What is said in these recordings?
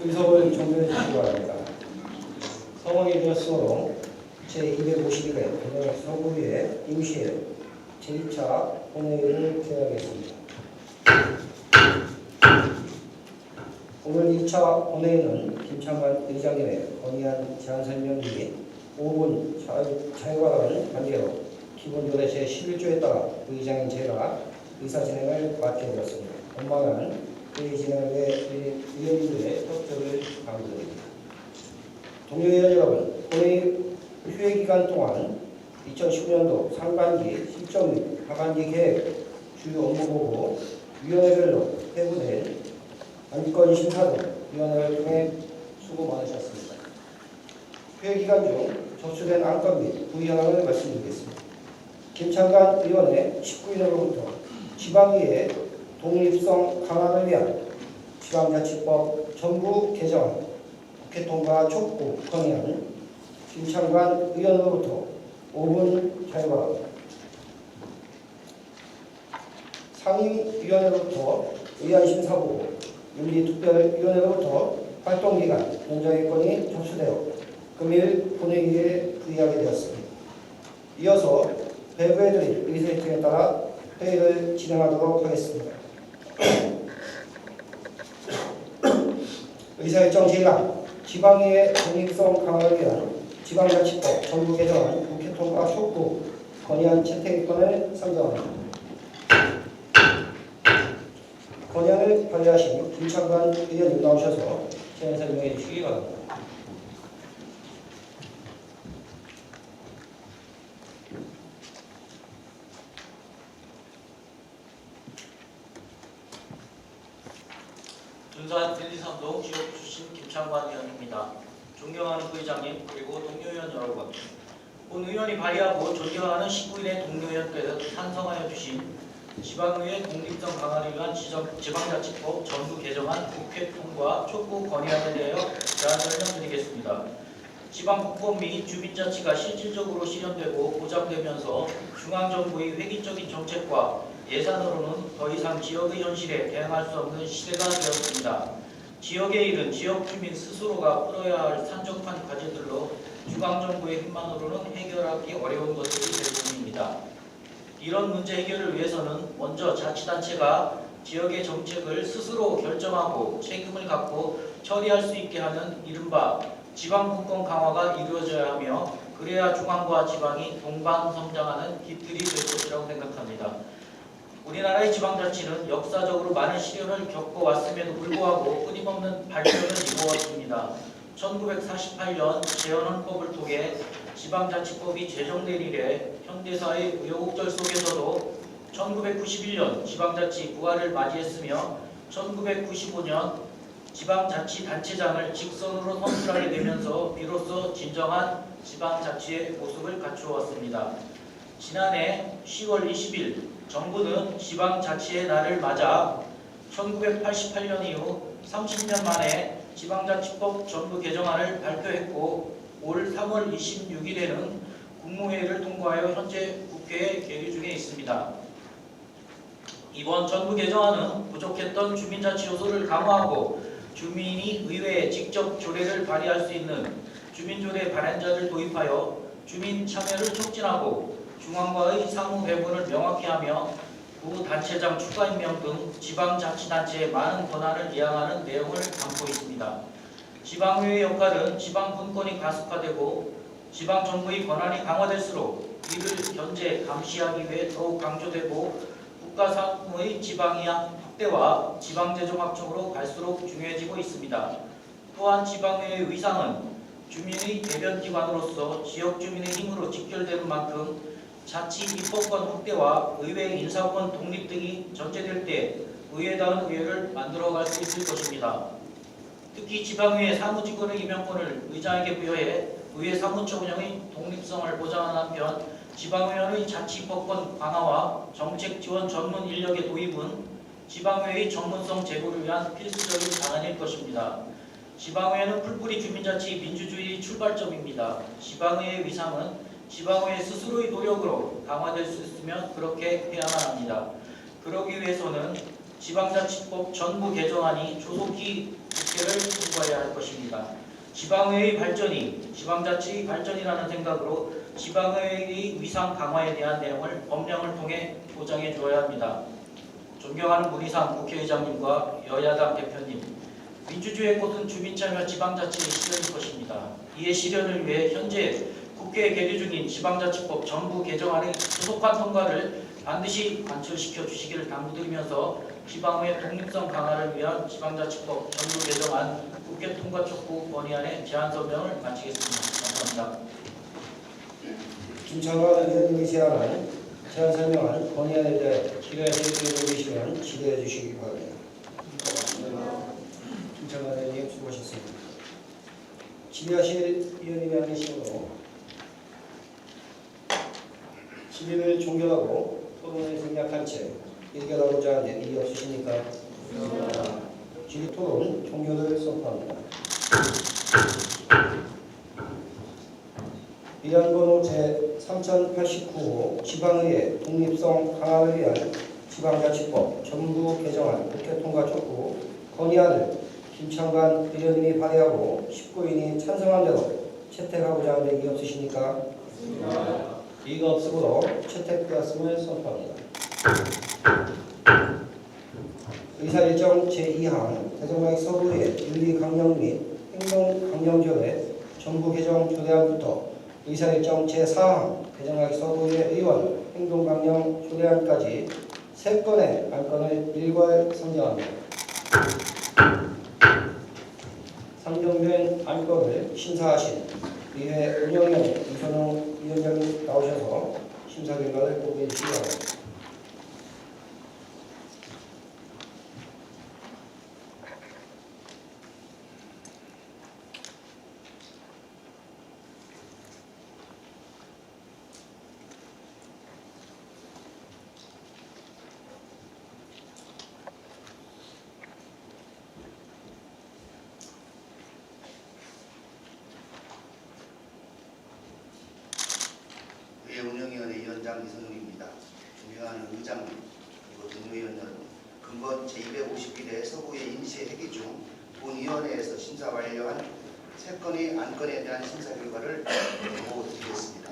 의석을 정리해 주시기 바랍니다. 성원이 되었으므로 제252회 선거위에 임시회 제2차 본회의를 개하겠습니다. 오늘 2차 본회의는 김창관 의장님의 건의안 제안 설명 및 5분 자유발언 관계로 기본조례 제11조에 따라 의장인 제가 의사 진행을 맡게 되었습니다. 원만한 회의 진행을 위해 위원님들의 협조를 강구드립니다. 동료 의원 여러분, 본회의 휴회 기간 동안 2019년도 상반기 실적 및 하반기 계획, 주요 업무 보고, 위원회별로 회부된 안건 심사 등 위원회를 통해 수고 많으셨습니다. 휴회 기간 중 접수된 안건 및 부의 현황을 말씀드리겠습니다. 김창관 의원의 19인으로부터 지방의회 독립성 강화를 위한 지방자치법 전부 개정 국회 통과 촉구 건의안 김창관 의원으로부터 5분 자유발언, 상임위원회로부터 의안심사보고, 윤리특별위원회로부터 활동기간 연장의 건이 접수되어 금일 본회의에 부의하게 되었습니다. 이어서 배부해드릴 의사일정에 따라 회의를 진행하도록 하겠습니다. 의사일정 제1항 지방의회 독립성 강화를 위한 지방자치법 전부 개정안 국회 통과 촉구 건의안 채택권을 상정합니다. 건의안을 발의하신 김창관 의원님 나오셔서 제안 설명해 주시기 바랍니다. 군산 1, 2, 3동 지역 출신 김창관 의원입니다. 존경하는 부의장님 그리고 동료 의원 여러분, 본 의원이 발의하고 존경하는 19인의 동료 의원께서 찬성하여 주신 지방의회 독립성 강화를 위한 지방자치법 전부 개정안 국회 통과 촉구 건의안에 대하여 제안 설명드리겠습니다. 지방국권 및 주민자치가 실질적으로 실현되고 보장되면서 중앙정부의 획일적인 정책과 예산으로는 더 이상 지역의 현실에 대응할 수 없는 시대가 되었습니다. 지역의 일은 지역 주민 스스로가 풀어야 할 산적한 과제들로 중앙정부의 힘만으로는 해결하기 어려운 것들이 대부분입니다. 이런 문제 해결을 위해서는 먼저 자치단체가 지역의 정책을 스스로 결정하고 책임을 갖고 처리할 수 있게 하는 이른바 지방분권 강화가 이루어져야 하며, 그래야 중앙과 지방이 동반 성장하는 깃들이 될 것이라고 생각합니다. 우리나라의 지방자치는 역사적으로 많은 시련을 겪어왔음에도 불구하고 끊임없는 발전을 이루어왔습니다. 1948년 재헌헌법을 통해 지방자치법이 제정된 이래 현대사의 우여곡절 속에서도 1991년 지방자치 부활을 맞이했으며 1995년 지방자치단체장을 직선으로 선출하게 되면서 비로소 진정한 지방자치의 모습을 갖추어왔습니다. 지난해 10월 20일 정부는 지방자치의 날을 맞아 1988년 이후 30년 만에 지방자치법 전부 개정안을 발표했고, 올 3월 26일에는 국무회의를 통과하여 현재 국회에 계류 중에 있습니다. 이번 전부 개정안은 부족했던 주민자치 요소를 강화하고 주민이 의회에 직접 조례를 발의할 수 있는 주민조례 발행자를 도입하여 주민 참여를 촉진하고 중앙과의 상호 배분을 명확히 하며 구단체장 추가 임명 등 지방자치단체의 많은 권한을 이양하는 내용을 담고 있습니다. 지방의회의 역할은 지방분권이 가속화되고 지방정부의 권한이 강화될수록 이를 견제, 감시하기 위해 더욱 강조되고 국가상의 지방이양 확대와 지방재정 확충으로 갈수록 중요해지고 있습니다. 또한 지방의회의 위상은 주민의 대변기관으로서 지역 주민의 힘으로 직결되는 만큼 자치 입법권 확대와 의회 인사권 독립 등이 전제될 때 의회다운 의회를 만들어갈 수 있을 것입니다. 특히 지방의회 사무직원의 임명권을 의장에게 부여해 의회 사무처 운영의 독립성을 보장하는 한편, 지방의원의 자치 입법권 강화와 정책 지원 전문 인력의 도입은 지방의회의 전문성 제고를 위한 필수적인 방안일 것입니다. 지방의회는 풀뿌리 주민자치 민주주의 출발점입니다. 지방의회의 위상은 지방의회 스스로의 노력으로 강화될 수 있으면 그렇게 해야만 합니다. 그러기 위해서는 지방자치법 전부 개정안이 조속히 국회를 통과해야 할 것입니다. 지방의회 발전이 지방자치 발전이라는 생각으로 지방의회의 위상 강화에 대한 내용을 법령을 통해 보장해 주어야 합니다. 존경하는 문희상 국회의장님과 여야당 대표님, 민주주의의 꽃은 주민참여 지방자치의 실현일 것입니다. 이에 실현을 위해 현재 국회에 계류 중인 지방자치법 전부 개정안의 조속한 통과를 반드시 관철시켜 주시기를 당부드리면서 지방의 독립성 강화를 위한 지방자치법 전부 개정안 국회 통과 촉구 건의안의 제안 설명을 마치겠습니다. 감사합니다. 김창관 의원님이 제안 설명안 건의안에 대해 질의하실 계시면 질의해 주시기 바랍니다. 김창관 의원님 수고하셨습니다. 질의하실 의원님이 안 계시므로 질의를 종결하고 토론을 생략한 채 의결하고자 하는 이의 없으시니까 질의 토론 종결을 선포합니다. 위안번호 제3089호 지방의회 독립성 강화를 위한 지방자치법 전부 개정안 국회 통과 촉구 건의안을 김창관 의원님이 발의하고 19인이 찬성한 대로 채택하고자 하는 이의 없으시니까 이의가 없으므로 채택되었음을 선포합니다. 의사일정 제2항 대전광역 서부의 윤리강령 및 행동강령조례 전부 개정 조례안부터 의사일정 제4항 대전광역 서부의 의원 행동강령 조례안까지 3건의 안건을 일괄 선정합니다. 상정된 안건을 심사하신 의회 운영위원 이선웅 위원장님 나오셔서 심사 결과를 공개해 주시기 바랍니다. 운영위원회 위원장 이선웅입니다. 존경하는 의장님 그리고 동료위원 여러분, 근거 제251회 서구의 임시회기 중 본위원회에서 심사 완료한 3건의 안건에 대한 심사 결과를 보고드리겠습니다.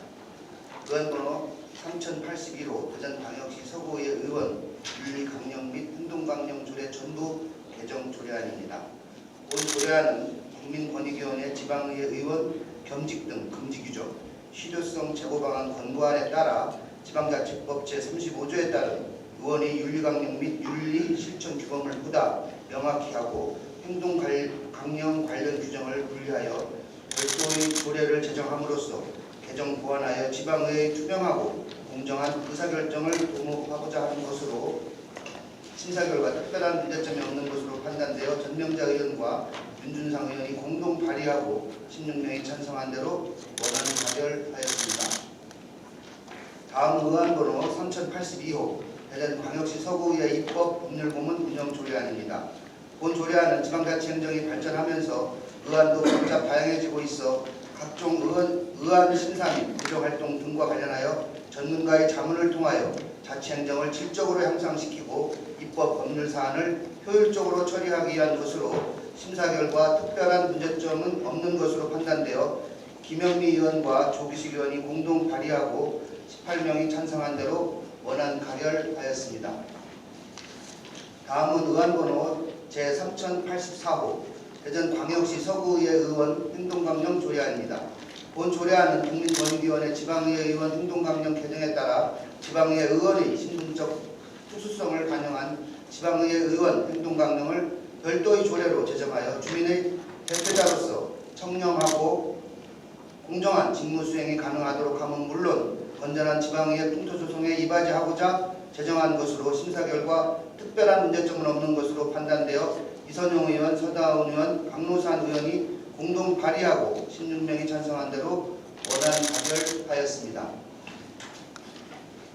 의원번호 3081호 대전광역시 서구의 의원 윤리강령 및 행동강령 조례 전부 개정 조례안입니다. 본 조례안은 국민권익위원회 지방의회 의원 겸직 등 금지 규정, 실효성 제고 방안 권고안에 따라 지방자치법 제35조에 따른 의원의 윤리강령 및 윤리실천 규범을 보다 명확히 하고 행동강령 관련 규정을 분리하여 별도의 조례를 제정함으로써 개정 보완하여 지방의회의 투명하고 공정한 의사결정을 도모하고자 하는 것으로 심사 결과 특별한 문제점이 없는 것으로 판단되어 전명자 의원과 윤준상 의원이 공동 발의하고 16명이 찬성한 대로 원안 가결하였습니다. 다음 의안번호 3082호 대전광역시 서구의회 입법 법률고문 운영 조례안입니다. 본 조례안은 지방자치 행정이 발전하면서 의안도 점차 다양해지고 있어 각종 의안 심사 및 구조활동 등과 관련하여 전문가의 자문을 통하여 자치행정을 질적으로 향상시키고 입법 법률 사안을 효율적으로 처리하기 위한 것으로 심사 결과 특별한 문제점은 없는 것으로 판단되어 김영미 의원과 조기식 의원이 공동 발의하고 18명이 찬성한 대로 원안 가결하였습니다. 다음은 의안번호 제3084호 대전광역시 서구의회 의원 행동강령 조례안입니다. 본 조례안은 국민권익위원회 지방의회 의원 행동강령 개정에 따라 지방의회 의원의 신분적 특수성을 반영한 지방의회 의원 행동강령을 별도의 조례로 제정하여 주민의 대표자로서 청렴하고 공정한 직무수행이 가능하도록 함은 물론 건전한 지방의회 풍토조성에 이바지하고자 제정한 것으로 심사 결과 특별한 문제점은 없는 것으로 판단되어 이선용 의원, 서다운 의원, 강노산 의원이 공동 발의하고 16명이 찬성한 대로 원안 가결하였습니다.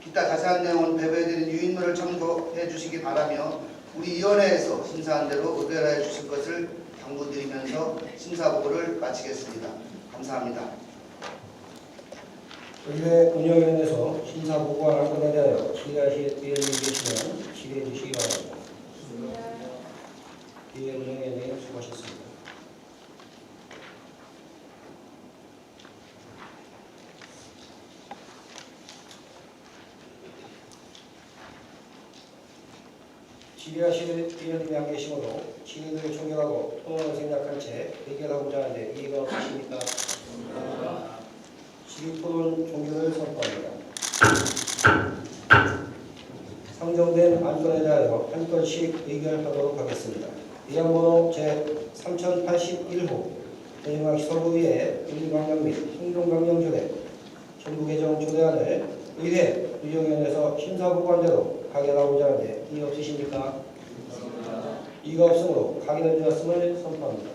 기타 자세한 내용은 배부해드린 유인물을 참고해 주시기 바라며 우리 위원회에서 심사한 대로 의결해 주실 것을 당부드리면서 심사 보고를 마치겠습니다. 감사합니다. 의회 운영위원회에서 심사 보고한 안건에 대하여 질의하실 의원님 계시면 질의해 주시기 바랍니다. 의회 운영위원회 수고하셨습니다. 질의하실 위원님이 안 계시므로 질의를 종결하고 토론을 생략한 채 의결하고자 하는데 이의가 없으십니까? 질의 토론 종결을 선포합니다. 상정된 안건에 대하여 한 건씩 의결하도록 하겠습니다. 의안번호 제3081호 대중학시 서부의회 윤리강령 및 행동강령조례 정부개정 조례안을 의회 의정위원회에서 심사보관대로 가결하고자 하는데 이의 없으십니까? 이의가 없으므로 가결되었음을 선포합니다.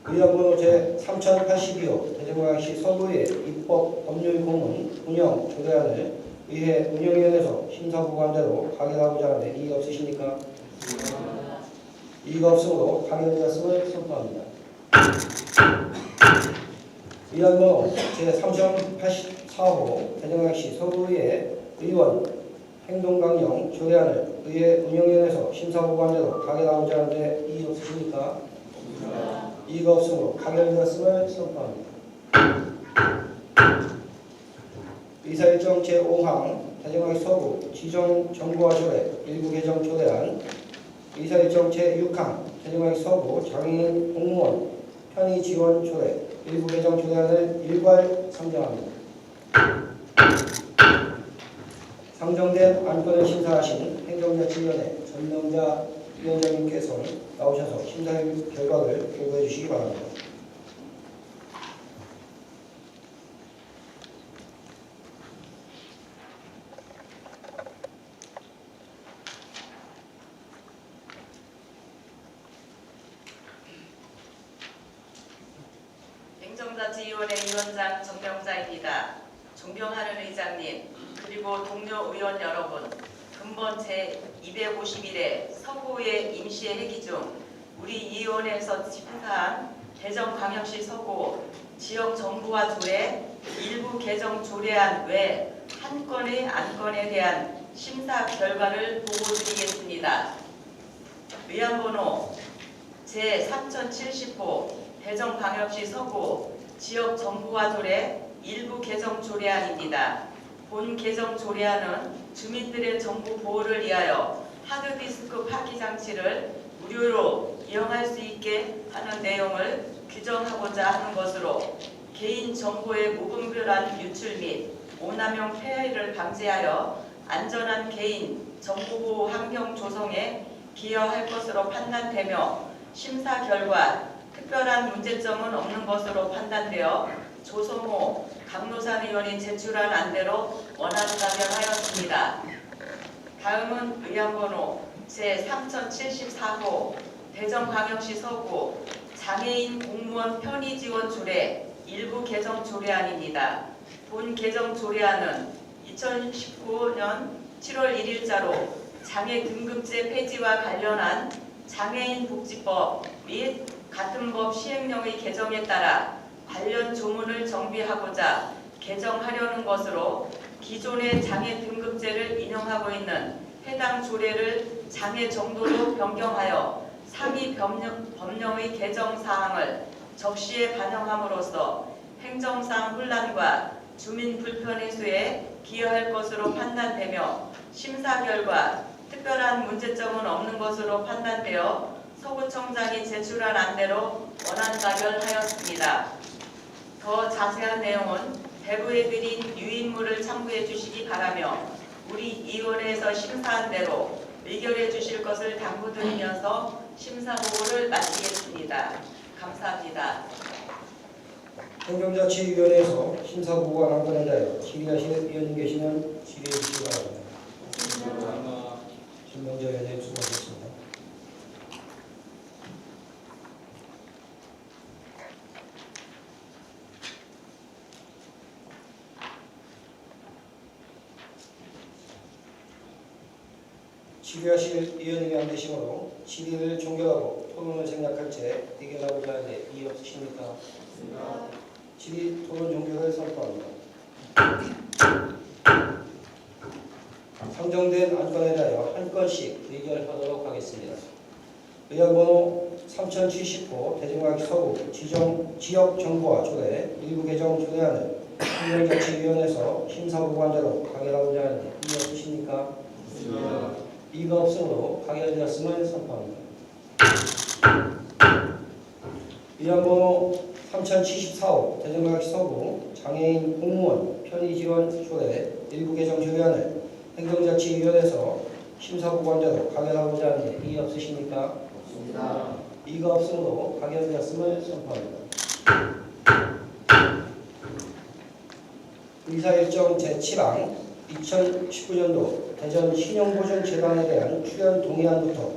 의안번호 제3082호 대전광역시 서부의회 입법 법률고문 운영 조례안을 의회 운영위원회에서 심사보관대로 가결하고자 하는데 이의 없으십니까? 이의가 없으므로 가결되었음을 선포합니다. 의안번호 제3084호 대전광역시 서부의회 의원 행동강령 조례안을 의회 운영위원회에서 심사보관대로 가결하고자 하는데 이의 없으십니까? 이의가 없으므로 가결되었음을 선포합니다. 의사일정 제5항 대전광역시 서부 지정정부화 조례 일부 개정 조례안 의사일정 제6항 대전광역시 서부 장애인 공무원 편의 지원 조례 일부 개정 조례안을 일괄 상정합니다. 상정된 안건을 심사하신 행정자치위원회 전명자 위원장님께서는 나오셔서 심사 결과를 보고해 주시기 바랍니다. 행정자치위원회 위원장 전명자입니다. 존경하는 의장님, 그리고 동료 의원 여러분, 근본 제251회 서구의 임시회기 중 우리 위원회에서 심사한 대전광역시 서구 지역정부화 조례 일부 개정 조례안 외 한 건의 안건에 대한 심사 결과를 보고드리겠습니다. 의안번호 제3070호 대전광역시 서구 지역정부화 조례 일부 개정 조례안입니다. 본 개정 조례안은 주민들의 정보 보호를 위하여 하드디스크 파기 장치를 무료로 이용할 수 있게 하는 내용을 규정하고자 하는 것으로 개인 정보의 무분별한 유출 및 오남용 폐해를 방지하여 안전한 개인 정보보호 환경 조성에 기여할 것으로 판단되며 심사 결과 특별한 문제점은 없는 것으로 판단되어 조성호 강노산 의원이 제출한 안대로 원안가결하였습니다. 다음은 의안번호 제3074호 대전광역시 서구 장애인 공무원 편의 지원 조례 일부 개정 조례안입니다. 본 개정 조례안은 2019년 7월 1일자로 장애 등급제 폐지와 관련한 장애인 복지법 및 같은 법 시행령의 개정에 따라 관련 조문을 정비하고자 개정하려는 것으로 기존의 장애 등급제를 인용하고 있는 해당 조례를 장애 정도로 변경하여 상위 법령의 개정 사항을 적시에 반영함으로써 행정상 혼란과 주민 불편 해소에 기여할 것으로 판단되며 심사 결과 특별한 문제점은 없는 것으로 판단되어 서구청장이 제출한 안대로 원안 가결하였습니다. 더 자세한 내용은 배부에 드린 유인물을 참고해 주시기 바라며 우리 위원회에서 심사한 대로 의결해 주실 것을 당부드리면서 심사 보고를 마치겠습니다. 감사합니다. 행정자치위원회에서 심사보고한 안건에 대하여 질의하실 위원님 계시면 질의해 주시기 바랍니다. 전명자 위원님 수고하셨습니다. 질의하실 위원님이 안 계시므로 질의를 종결하고 토론을 생략한 채 의결하고자 하는데 이의 없으십니까? 질의 토론 종결을 선포합니다. 상정된 안건에 대하여 한 건씩 의결하도록 하겠습니다. 의안번호 3070호 대전광역시 서구 지역정부화 조례 일부 개정 조례안을 행정자치위원회에서 심사보관대로 가결하고자 하는데 이의 없으십니까? 이가 없으므로 가결되었음을 선포합니다. 위안번호 3074호 대전광역시 서구 장애인 공무원 편의지원 조례 일부 개정 조례안을 행정자치위원회에서 심사보관대로 가결하고자 하는데 이의 없으십니까? 없습니다. 이가 없으므로 가결되었음을 선포합니다. 의사일정 제7항 2019년도 대전 신용보증재단에 대한 출연 동의안부터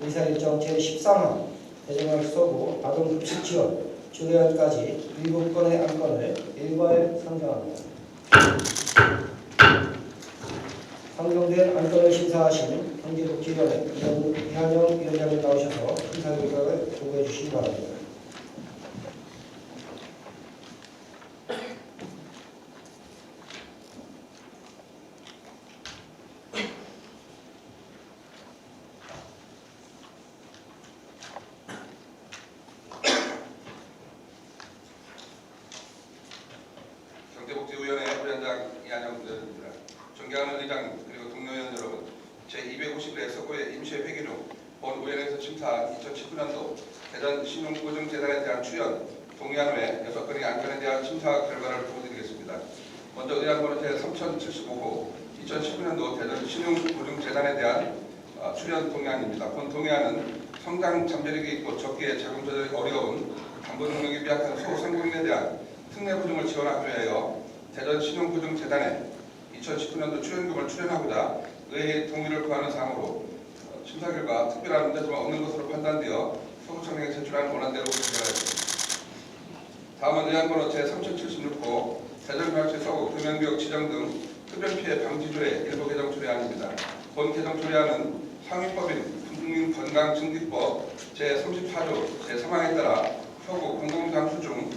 의사일정 제13항 대전광역시 서구 아동급식지원 조례안까지 7건의 안건을 일괄 상정합니다. 상정된 안건을 심사하신 경제복지위원회 이한영 위원장님 나오셔서 심사 결과를 보고해 주시기 바랍니다. 경제복지위원회 부위원장 이한영 의원입니다. 존경하는 의장 그리고 동료위원 여러분, 제251회 서구의 임시회기 중 본위원회에서 심사한 2019년도 대전 신용보증재단에 대한 출연 동의안 외 6건의 안건에 대한 심사 결과를 보고드리겠습니다. 먼저 의안번호 제3075호 2019년도 대전 신용보증재단에 대한 출연 동의안입니다. 본 동의안은 성장 잠재력이 있고 적기에 자금 조달이 어려운 담보 능력이 미약한 소상공인에 대한 특례 보증을 지원하기 위하여 대전 신용보증재단에 2019년도 출연금을 출연하고자 의회의 동의를 구하는 사항으로 심사 결과 특별한 문제점은 없는 것으로 판단되어 서구청량에 제출한 원안대로 결정하였습니다. 다음은 의안번호 제3076호 대전광역시 서구 금연구역 지정 등 흡연피해 방지조례 일부 개정 조례안입니다. 본 개정 조례안은 상위법인 국민건강증진법 제34조 제3항에 따라 서구 공공장소 중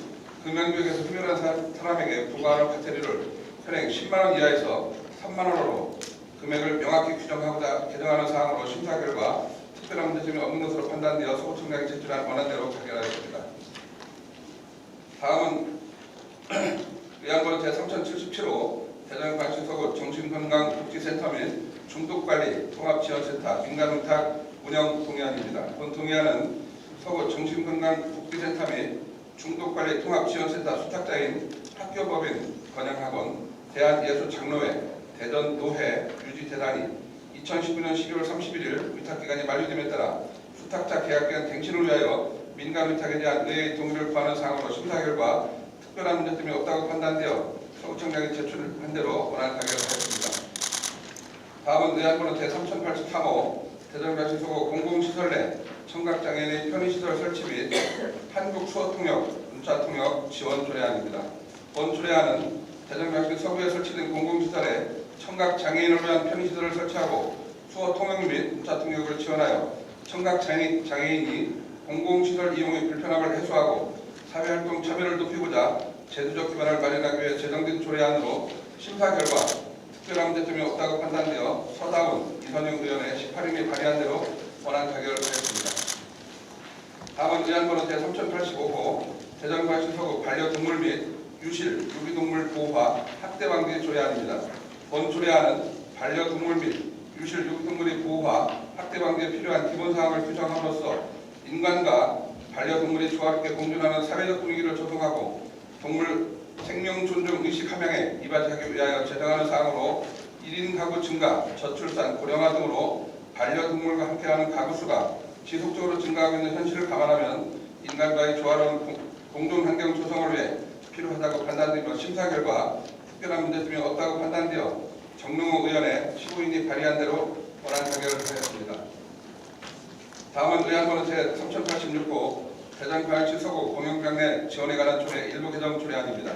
금연구역에서 흡연한 사람에게 부과하는 과태료를 현행 10만원 이하에서 3만원으로 금액을 명확히 규정하고자 개정하는 사항으로 심사 결과 특별한 문제점이 없는 것으로 판단되어 서구청량에 제출한 원안대로 가결하였습니다. 다음은 의안번호 제3077호 대전광역시 서구 정신건강복지센터 및 중독관리 통합지원센터 민간위탁 운영 동의안입니다. 본 동의안은 서구 정신건강복지센터 및 중독관리 통합지원센터 수탁자인 학교법인 건양학원 대한예술장로회 대전노회 유지재단이 2019년 12월 31일 위탁기간이 만료됨에 따라 수탁자 계약기간 갱신을 위하여 민간위탁에 대한 의회의 동의를 구하는 사항으로 심사 결과 특별한 문제점이 없다고 판단되어 서구청량에 제출한 대로 원안 가결하였습니다. 다음은 의안번호 제3083호 대전광역시 서구 공공시설 내 청각장애인의 편의시설 설치 및 한국수어통역, 문자통역 지원 조례안입니다. 본 조례안은 대전광역시 서구에 설치된 공공시설에 청각장애인을 위한 편의시설을 설치하고 수어통역 및 문자통역을 지원하여 청각장애인이 공공시설 이용의 불편함을 해소하고 사회활동 참여를 높이고자 제도적 기반을 마련하기 위해 제정된 조례안으로 심사 결과 특별한 문제점이 없다고 판단되어 서다운 이선영 의원의 18인이 발의한 대로 원안 가결하였습니다. 다음은 의안번호 제3085호 대전광역시 서구 반려동물 및 유실, 유기동물 보호와 학대 방지 조례안입니다. 본 조례안은 반려동물 및 유실, 유기동물의 보호와 학대 방지에 필요한 기본사항을 규정함으로써 인간과 반려동물이 조화롭게 공존하는 사회적 분위기를 조성하고 동물 생명 존중 의식 함양에 이바지하기 위하여 제정하는 사항으로 1인 가구 증가, 저출산, 고령화 등으로 반려동물과 함께하는 가구 수가 지속적으로 증가하고 있는 현실을 감안하면 인간과의 조화로운 공존 환경 조성을 위해 필요하다고 판단되며 심사 결과 특별한 문제점이 없다고 판단되어 정능호 의원의 15인이 발의한 대로 원안 가결을 하였습니다. 다음은 의안번호 제3086호 대전광역시 서구 공영장내 지원에 관한 조례 일부 개정 조례안입니다.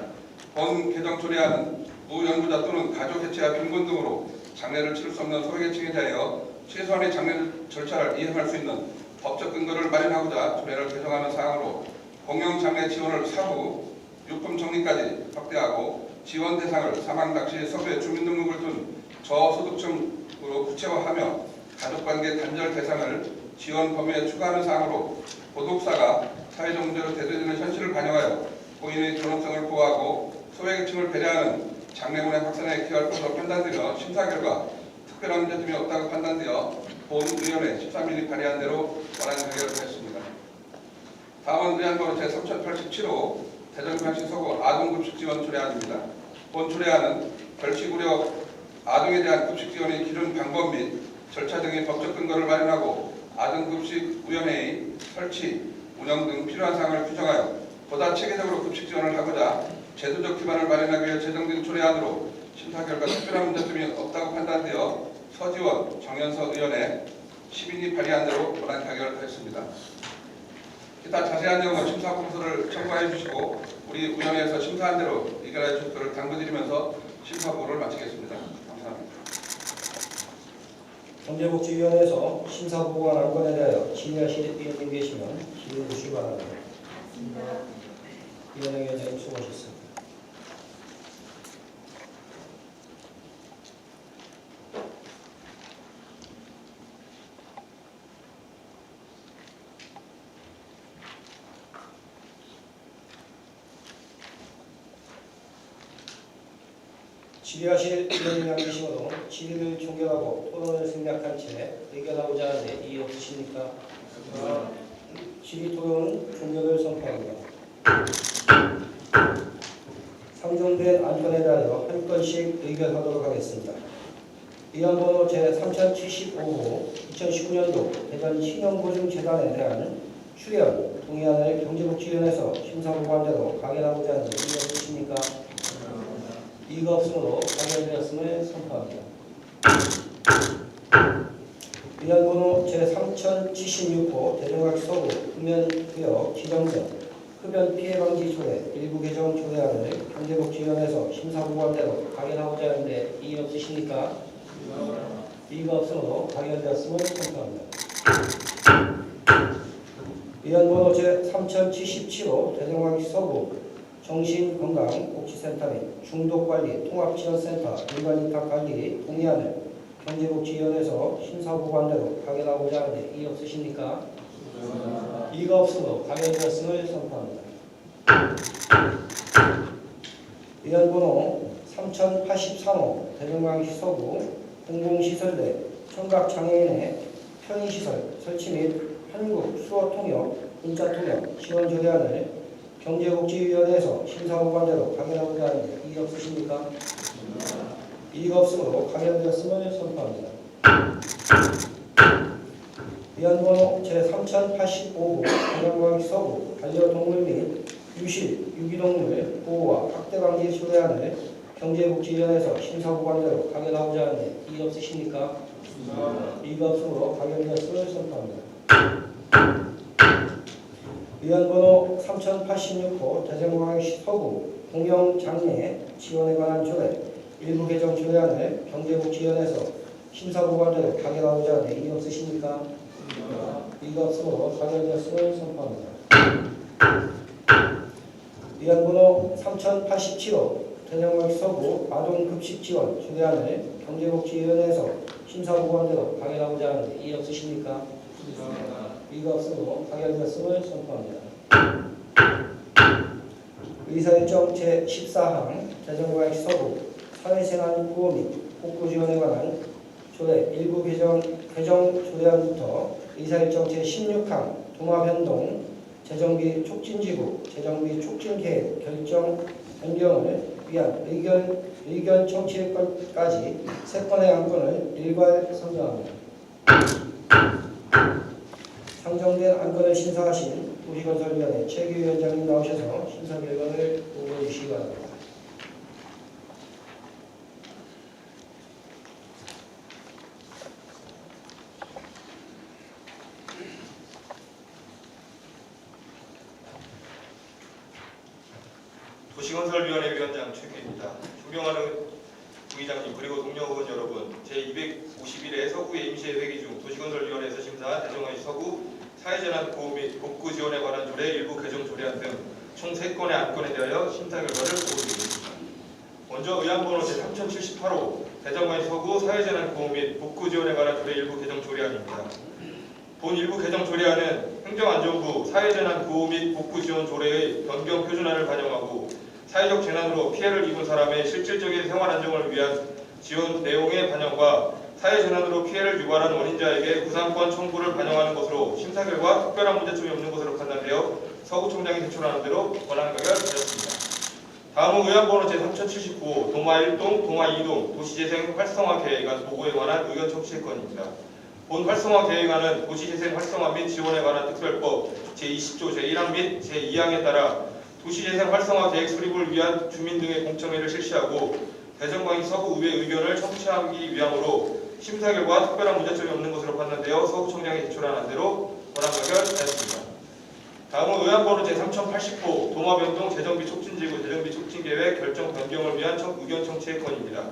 본 개정 조례안은 무연구자 또는 가족 해체와 빈곤 등으로 장례를 치를 수 없는 소외계층에 대하여 최소한의 장례 절차를 이행할 수 있는 법적 근거를 마련하고자 조례를 개정하는 사항으로 공영장례 지원을 사후 유품 정리까지 확대하고 지원 대상을 사망 당시 서부에 주민등록을 둔 저소득층으로 구체화하며 가족관계 단절 대상을 지원 범위에 추가하는 사항으로 보독사가 사회적 문제로 대두되는 현실을 반영하여 고인의 존엄성을 보호하고 소외계층을 배려하는 장례문화 확산에 기여할 것으로 판단되며 심사 결과 특별한 문제점이 없다고 판단되어 본의원회 13일이 발의한 대로 원안 가결하였습니다. 다음은 의안번호 제3087호 대전광시 서구 아동급식 지원 조례안입니다. 본 조례안은 벌칙 우려 아동에 대한 급식 지원의 기준 방법 및 절차 등의 법적 근거를 마련하고 아동급식위원회의 설치, 운영 등 필요한 사항을 규정하여 보다 체계적으로 급식 지원을 하고자 제도적 기반을 마련하기 위해 제정된 조례안으로 심사 결과 특별한 문제점이 없다고 판단되어 서지원, 정연서 의원의 10인이 발의한 대로 원안 가결하였습니다. 기타 자세한 내용은 심사 보고서를 첨부해 주시고 우리 위원회에서 심사한 대로 의결해 주시기를 당부드리면서 심사 보고를 마치겠습니다. 감사합니다. 경제복지위원회에서 심사보고한 안건에 대하여 질의하실 위원님 계시면 질의해 주시기 바랍니다. 위원회 위원장님 수고하셨습니다. 질의하실 위원님이 안 계시고도 질의를 종결하고 토론을 생략한 채 의결하고자 하는데 이의 없으십니까? 질의 토론 종결을 선포합니다. 상정된 안건에 대하여 한 건씩 의결하도록 하겠습니다. 의안번호 제3075호 2019년도 대전 신영보증재단에 대한 출연 동의안을 경제복지위원회에서 심사보고한 대로 가결하고자 하는데 이의 없으십니까? 이가 없으므로 가결되었음을 선포합니다. 의안번호 제3076호 대전광시 서구 흡연구역 지정된 흡연 피해 방지 조례 일부 개정 조례안을 경제복지위원회에서 심사보고한 대로 가결하고자 하는데 이의 없으십니까? 이가 없으므로 가결되었음을 선포합니다. 의안번호 제3077호 대전광시 서구 정신건강복지센터 및 중독관리 통합지원센터 일반위탁관리 동의안을 경제복지위원회에서 심사보고한 대로 가결하고자 하는데 이의 없으십니까? 이가 없으므로 가결되었음을 선포합니다. 의안번호 3083호 대전광시 서구 공공시설 내 청각장애인의 편의시설 설치 및 한국 수어통역, 문자통역 지원 조례안을 경제복지위원회에서 심사보고한 대로 가결하고자 하는데 이의 없으십니까? 이의가 없으므로 가결되었음을 선포합니다. 의안번호 제3085호 대전광시 서구 반려동물 및 유실, 유기동물 보호와 학대 방지 조례안을 경제복지위원회에서 심사보고한 대로 가결하고자 하는데 이의 없으십니까? 이의가 없으므로 가결되었음을 선포합니다. 의안번호 3086호 대전광시 서구 공영장애 지원에 관한 조례 일부 개정 조례안을 경제복지위원회에서 심사보고한 대로 가결하고자 하는데 이의 없으십니까? 이의가 없으므로 가결되었음을 선포합니다. 의안번호 3087호 대전광시 서구 아동급식 지원 조례안을 경제복지위원회에서 심사보고한 대로 가결하고자 하는데 이의 없으십니까? 이의가 없으므로 가결되었음을 선포합니다. 의사일정 제14항 대전광시 서구 사회생활구호 및 복구지원에 관한 조례 일부 개정 조례안부터 의사일정 제16항 동화변동 재정비 촉진지구 재정비 촉진계획 결정 변경을 위한 의견 청취권까지 3건의 안건을 일괄 선정합니다. 상정된 안건을 심사하신 도시건설위원회 최규위원장님 나오셔서 심사 결과를 보고해 주시기 바랍니다. 도시건설위원회 위원장 최규입니다. 존경하는 부의장님 그리고 동료 의원 여러분, 제251회 서구의 임시회기 중 도시건설위원회에서 심사한 대전광시 서구 사회재난구호 및 복구 지원에 관한 조례 일부 개정 조례안 등 총 3건의 안건에 대하여 심사 결과를 보고드리겠습니다. 먼저 의안번호 제3078호 대전광시 서구 사회재난구호 및 복구 지원에 관한 조례 일부 개정 조례안입니다. 본 일부 개정 조례안은 행정안전부 사회재난구호 및 복구 지원 조례의 변경 표준안을 반영하고 사회적 재난으로 피해를 입은 사람의 실질적인 생활 안정을 위한 지원 내용의 반영과 사회 전환으로 피해를 유발한 원인자에게 구상권 청구를 반영하는 것으로 심사 결과 특별한 문제점이 없는 것으로 판단되어 서구청장이 제출하는 대로 권한 가결되었습니다. 다음은 의안번호 제3079 도마 1동, 도마 2동 도시재생 활성화 계획안 보고에 관한 의견 청취의 건입니다. 본 활성화 계획안은 도시재생 활성화 및 지원에 관한 특별법 제20조 제1항 및 제2항에 따라 도시재생 활성화 계획 수립을 위한 주민 등의 공청회를 실시하고 대전광역 서구의회 의견을 청취하기 위함으로 심사 결과 특별한 문제점이 없는 것으로 판단되어 서구청장이 제출한 안대로 권한 가결되었습니다. 다음은 의안번호 제3080호 도마 변동 재정비 촉진지구 재정비 촉진계획 결정 변경을 위한 의견 청취의 건입니다.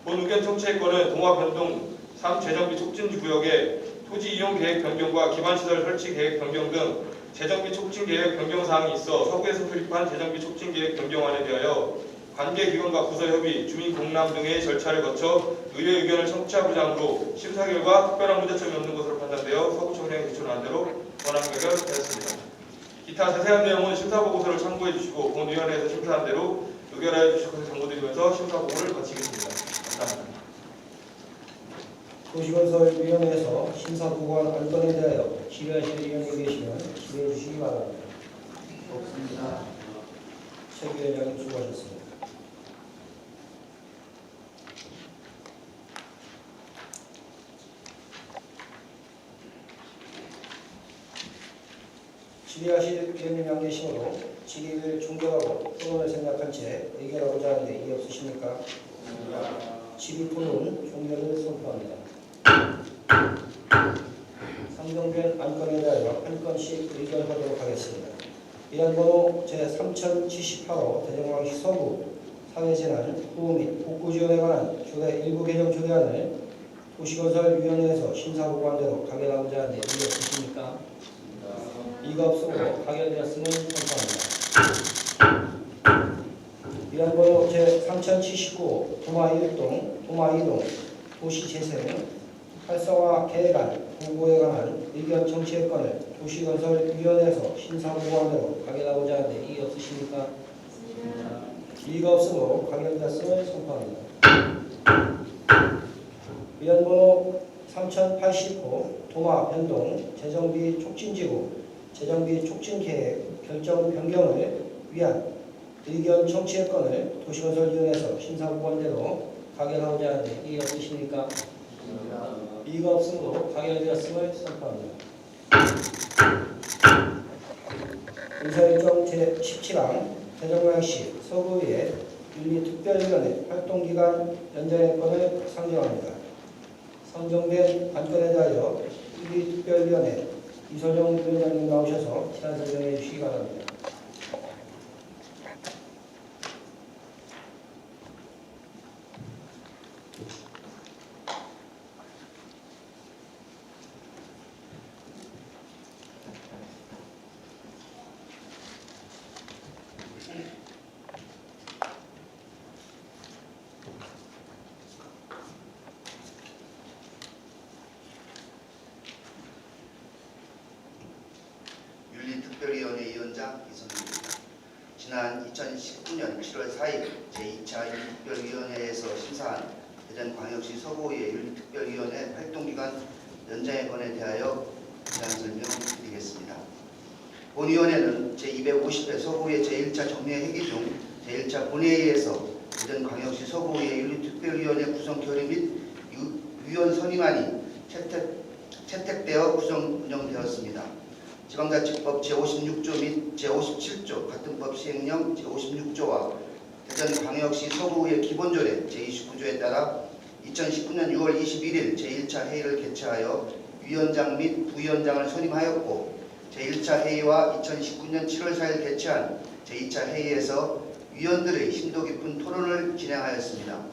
본 의견 청취의 건은 도마 변동 3 재정비 촉진구역의 토지 이용 계획 변경과 기반시설 설치 계획 변경 등 재정비 촉진 계획 변경 사항이 있어 서구에서 수립한 재정비 촉진 계획 변경안에 대하여 관계기관과 부서협의, 주민 공람 등의 절차를 거쳐 의회 의견을 청취하고자 하므로 심사 결과 특별한 문제점이 없는 것으로 판단되어 서구청장이 제출한 대로 권한 가결되었습니다. 기타 자세한 내용은 심사보고서를 참고해 주시고 본위원회에서 심사한 대로 의결하여 주실 것을 당부드리면서 심사보고를 마치겠습니다. 감사합니다. 도시건설위원회에서 심사보고한 안건에 대하여 질의하실 의원이 계시면 질의해 주시기 바랍니다. 없습니다. 최 위원장님 수고하셨습니다. 질의하실 의원님이 안 계시므로 질의를 종결하고 토론을 생략한 채 의결하고자 하는데 이의 없으십니까? 질의 토론 종결을 선포합니다. 상정된 안건에 대하여 한 건씩 의결하도록 하겠습니다. 의안번호 제3078호 대전광역시 서구 사회재난 후보 및 복구 지원에 관한 조례 일부 개정 조례안을 도시건설위원회에서 심사보고한 대로 가결하고자 하는데 이의 없으십니까? 이가 없으므로 가결되었음을 선포합니다. 의안번호 제3079 도마 1동, 도마 2동 도시재생 활성화 계획안 보고에 관한 의견 청취의 건을 도시건설위원회에서 심사보고한 대로 가결하고자 하는데 이의 없으십니까? 이가 없으므로 가결되었음을 선포합니다. 의안번호 3080호 도마 변동 재정비 촉진지구 재정비 촉진계획 결정 변경을 위한 의견 청취의 건을 도시건설위원회에서 심사보고한 대로 가결하고자 하는데 이의 없으십니까? 이가 없으므로 가결되었음을 선포합니다. 의사일정 제17항 대전광역시 서구의회 윤리특별위원회 활동기간 연장의 건을 상정합니다. 선정된 안건에 대하여 윤리특별위원회 이소정 위원장님 나오셔서 질의 설명해 주시기 바랍니다. 윤리특별위원회 위원장 이선입니다. 지난 2019년 7월 4일 제2차 윤리특별위원회에서 심사한 대전광역시 서구의회 윤리특별위원회 활동기간 연장의 건에 대하여 대한 설명드리겠습니다. 본위원회는 제250회 서구의회 제1차 정례 회기 중 제1차 본회의에서 대전광역시 서구의회 윤리특별위원회 구성 결의 및 위원 선임안이 채택되어 구성 운영되었습니다. 지방자치법 제56조 및 제57조 같은 법 시행령 제56조와 대전광역시 서구의회 기본조례 제29조에 따라 2019년 6월 21일 제1차 회의를 개최하여 위원장 및 부위원장을 선임하였고 제1차 회의와 2019년 7월 4일 개최한 제2차 회의에서 위원들의 심도 깊은 토론을 진행하였습니다.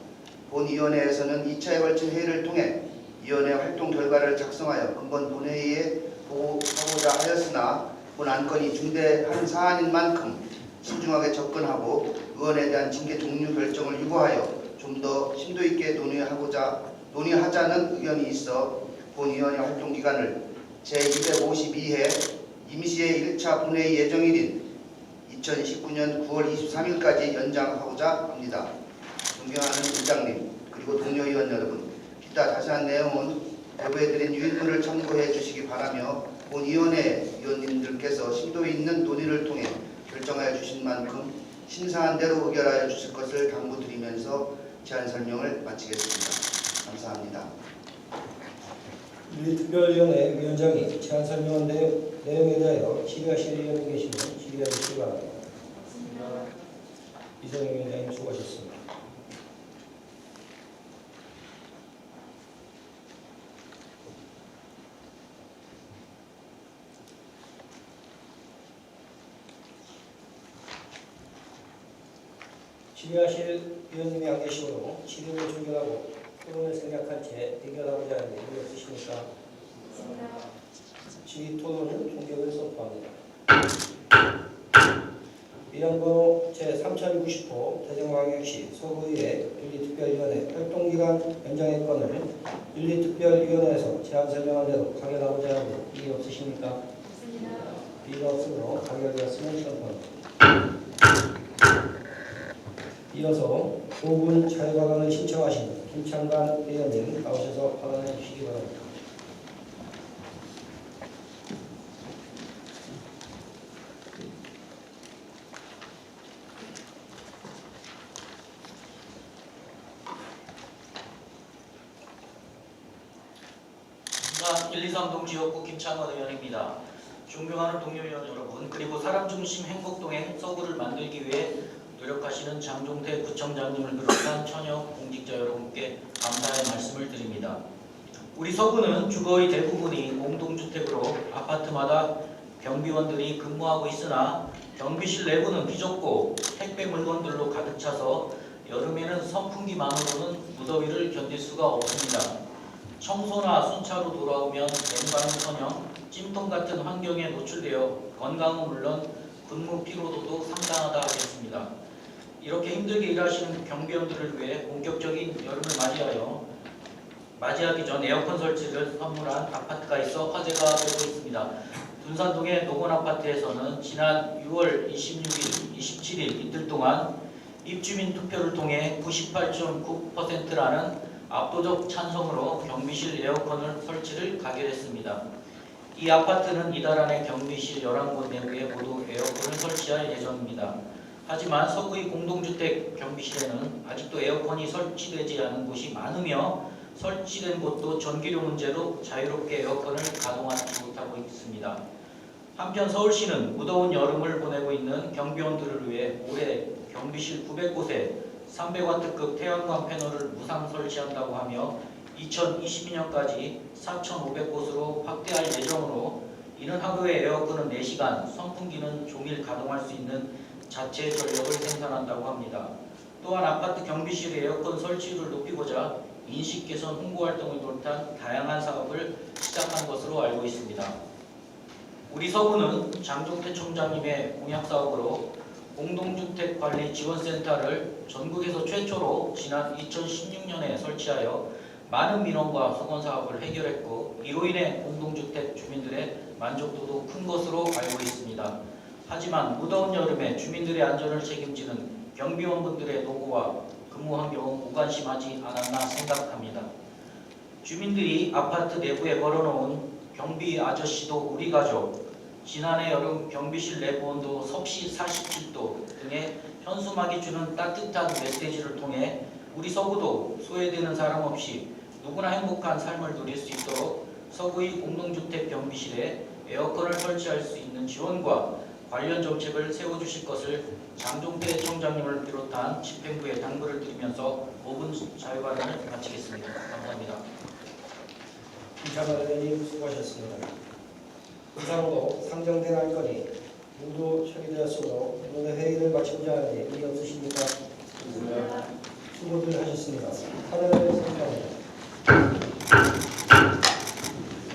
본위원회에서는 2차에 걸친 회의를 통해 위원회 활동 결과를 작성하여 근본 본회의에 보고하고자 하였으나 본 안건이 중대한 사안인 만큼 신중하게 접근하고 의원에 대한 징계 종류 결정을 유보하여 좀 더 심도 있게 논의하자는 의견이 있어 본위원회 활동 기간을 제252회 임시의 1차 본회의 예정일인 2019년 9월 23일까지 연장하고자 합니다. 존경하는 의장님 그리고 동료 의원 여러분, 이따 자세한 내용은 배부해드린 유인물을 참고해 주시기 바라며 본위원회 위원님들께서 심도 있는 논의를 통해 결정하여 주신 만큼 신사한 대로 의결하여 주실 것을 당부드리면서 제안 설명을 마치겠습니다. 감사합니다. 윤리특별위원회 위원장이 제안 설명한 내용에 대하여 질의하실 의원이 계시면 질의해 주시기 바랍니다. 이성희 위원장님 수고하셨습니다. 질의하실 위원님이 안 계시므로 질의를 종결하고 토론을 생략한 채 의결하고자 하는 의견이 없으십니까? 질의 토론은 종결을 선포합니다. 위안번호 제3060호 대전광역시 서구의회 윤리특별위원회 활동기간 연장의 건을 윤리특별위원회에서 제안 설명한 대로 가결하고자 하는 이의 없으십니까? 이의가 없으므로 가결되었음을 선포합니다. 이어서 5분 자유발언을 신청하신 김창관 의원님 나오셔서 발언해 주시기 바랍니다. 부산 123동 지역구 김창원 의원입니다. 존경하는 동료 의원 여러분, 그리고 사람 중심 행복동행 서구를 만들기 위해 노력하시는 장종태 구청장님을 비롯한 현역 공직자 여러분께 감사의 말씀을 드립니다. 우리 서구는 주거의 대부분이 공동주택으로 아파트마다 경비원들이 근무하고 있으나 경비실 내부는 비좁고 택배 물건들로 가득 차서 여름에는 선풍기만으로는 무더위를 견딜 수가 없습니다. 청소나 순차로 돌아오면 냉방커녕 찜통 같은 환경에 노출되어 건강은 물론 근무 피로도도 상당하다 하겠습니다. 이렇게 힘들게 일하시는 경비원들을 위해 본격적인 여름을 맞이하기 전 에어컨 설치를 선물한 아파트가 있어 화제가 되고 있습니다. 둔산동의 노건아파트에서는 지난 6월 26일, 27일 이틀 동안 입주민 투표를 통해 98.9%라는 압도적 찬성으로 경비실 에어컨을 설치를 가결했습니다. 이 아파트는 이달 안에 경비실 11곳 내부에 모두 에어컨을 설치할 예정입니다. 하지만 서구의 공동주택 경비실에는 아직도 에어컨이 설치되지 않은 곳이 많으며 설치된 곳도 전기료 문제로 자유롭게 에어컨을 가동하지 못하고 있습니다. 한편 서울시는 무더운 여름을 보내고 있는 경비원들을 위해 올해 경비실 900곳에 300W급 태양광 패널을 무상 설치한다고 하며 2022년까지 4,500곳으로 확대할 예정으로 이는 하루에 에어컨은 4시간, 선풍기는 종일 가동할 수 있는 자체 전력을 생산한다고 합니다. 또한 아파트 경비실 에어컨 설치율을 높이고자 인식 개선 홍보 활동을 비롯한 다양한 사업을 시작한 것으로 알고 있습니다. 우리 서구는 장종태 총장님의 공약 사업으로 공동주택관리지원센터를 전국에서 최초로 지난 2016년에 설치하여 많은 민원과 서건 사업을 해결했고 이로 인해 공동주택 주민들의 만족도도 큰 것으로 알고 있습니다. 하지만 무더운 여름에 주민들의 안전을 책임지는 경비원분들의 노고와 근무 환경은 무관심하지 않았나 생각합니다. 주민들이 아파트 내부에 걸어놓은 경비 아저씨도 우리 가족, 지난해 여름 경비실 내부 온도 섭씨 47도 등의 현수막이 주는 따뜻한 메시지를 통해 우리 서구도 소외되는 사람 없이 누구나 행복한 삶을 누릴 수 있도록 서구의 공동주택 경비실에 에어컨을 설치할 수 있는 지원과 관련 정책을 세워주실 것을 장종태 총장님을 비롯한 집행부에 당부를 드리면서 5분 자유발언을 마치겠습니다. 감사합니다. 김창관 의원님 수고하셨습니다. 이상으로 상정된 안건이 모두 처리되었으므로 오늘 회의를 마치고자 하는데 이의 없으십니까? 수고들 하셨습니다. 하늘을 선포합니다.